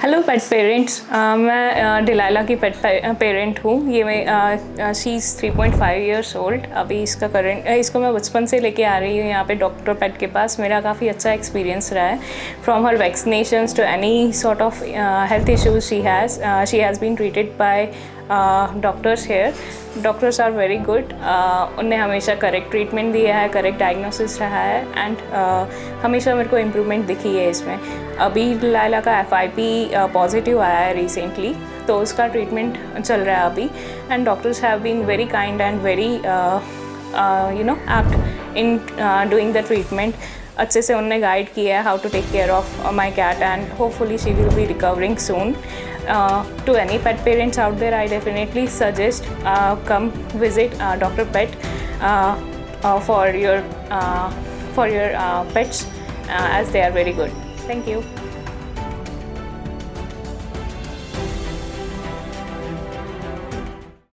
Hello पेट parents, मैं डिलाला की पेट parent हूँ। ये मैं शी इज़ 3.5 ईयर्स ओल्ड। अभी इसको मैं बचपन से लेके आ रही हूँ यहाँ पे डॉक्टर पेट के पास। मेरा काफ़ी अच्छा एक्सपीरियंस रहा है। From her vaccinations to any sort of health issues she has been treated by doctors here. Doctors are very good. उनने हमेशा करेक्ट ट्रीटमेंट दिया है, करेक्ट डायग्नोसिस रहा है एंड हमेशा मेरे को इम्प्रूवमेंट दिखी है इसमें। अभी डिलाला का FIP पॉजिटिव आया है रिसेंटली, तो उसका ट्रीटमेंट चल रहा है अभी। And doctors have been very kind and very apt in doing the treatment. अच्छे से उन्होंने गाइड किया है how to take care of my cat and hopefully she will be recovering soon. To any pet parents out there, I definitely suggest come visit Dr. Pet for your pets as they are very good. Thank you.